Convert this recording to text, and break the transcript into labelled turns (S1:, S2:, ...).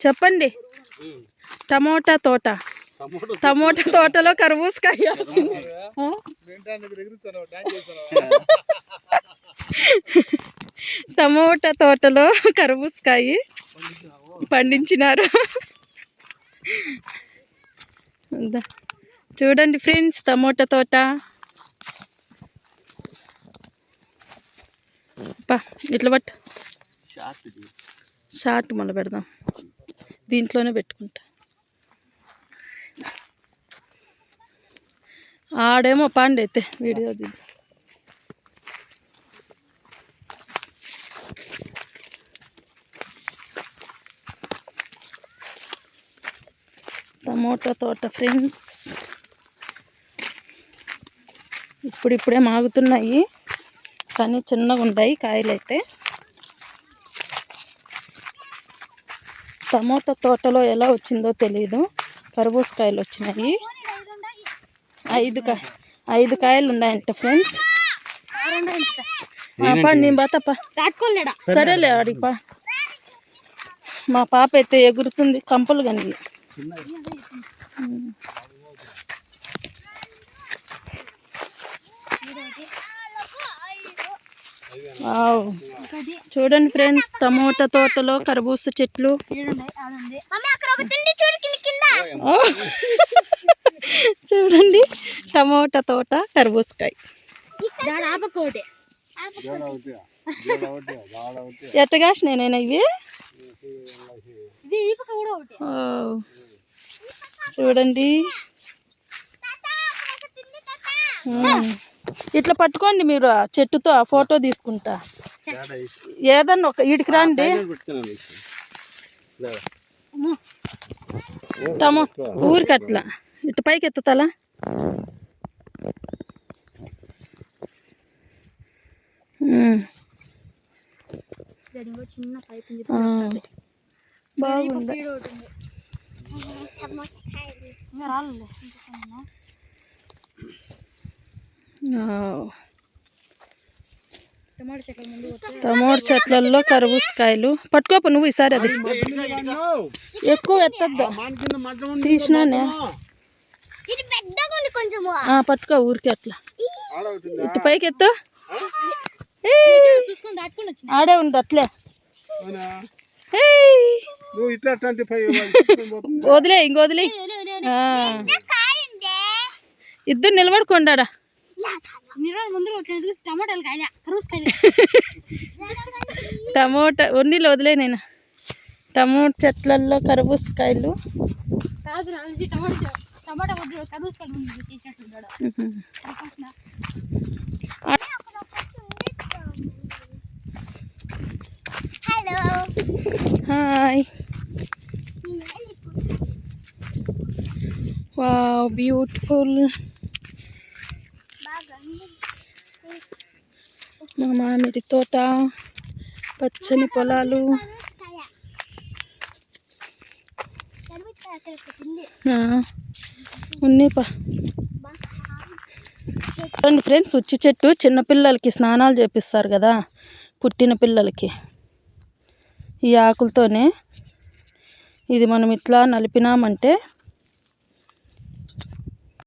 S1: చెప్పండి. టమోటా తోట. టమోటా తోటలో కర్బూజకాయ. టమోటా తోటలో కర్బూజకాయ పండించినారు. చూడండి ఫ్రెండ్స్, టమోటా తోట. ఇట్లా పట్టు, షార్ట్ మళ్ళీ పెడదాం, దీంట్లోనే పెట్టుకుంటా. ఆడేమో పండు అయితే వీడియో దిగు. టమోటా తోట ఫ్రెండ్స్, ఇప్పుడిప్పుడే మాగుతున్నాయి, కానీ చిన్నగా ఉంటాయి కాయలు అయితే. టమోటా తోటలో ఎలా వచ్చిందో తెలీదు, కర్బూజకాయలు వచ్చినాయి. 5 కాయలు ఉన్నాయంట ఫ్రెండ్స్. నేను బాతప్ప సరేలే అడిగిపా. మా పాప అయితే ఎగురుతుంది కంపలు కానీ. చూడండి ఫ్రెండ్స్, టమోటా తోటలో కర్బూజ చెట్లు. చూడండి, టమోటా తోట, కర్బూజకాయ. ఎట్ట కాసినాయినా ఇవి? చూడండి, ఇట్లా పట్టుకోండి మీరు, చెట్టుతో ఫోటో తీసుకుంటా. ఏదన్నా ఒక ఈడికి రండి. ఊరికి అట్లా ఇట్లా పైకి ఎత్తుతాలా. బాగుంది. టమోటా చెట్లలో కర్బూజకాయలు పట్టుకోప నువ్వు ఈసారి. అది ఎక్కువ ఎత్తద్దు, తీసినానే. పట్టుకో ఊరికి అట్లా, ఇటు పైకి ఎత్తు. ఆడే ఉండు అట్లే. వదిలే, ఇంకొదిలే. ఇద్దరు నిలబడుకోండా. టమోటా ఉన్నీళ్ళు వదిలే. నేను టమోటా చెట్లలో కర్బూజకాయలు. Hi, wow beautiful. మా మామిడి తోట, పచ్చని పొలాలు. ఉన్నీపా ఫ్రెండ్స్, ఉచ్చి చెట్టు చిన్నపిల్లలకి స్నానాలు చేపిస్తారు కదా, పుట్టిన పిల్లలకి. ఈ ఆకులతోనే ఇది మనం ఇట్లా నలిపినామంటే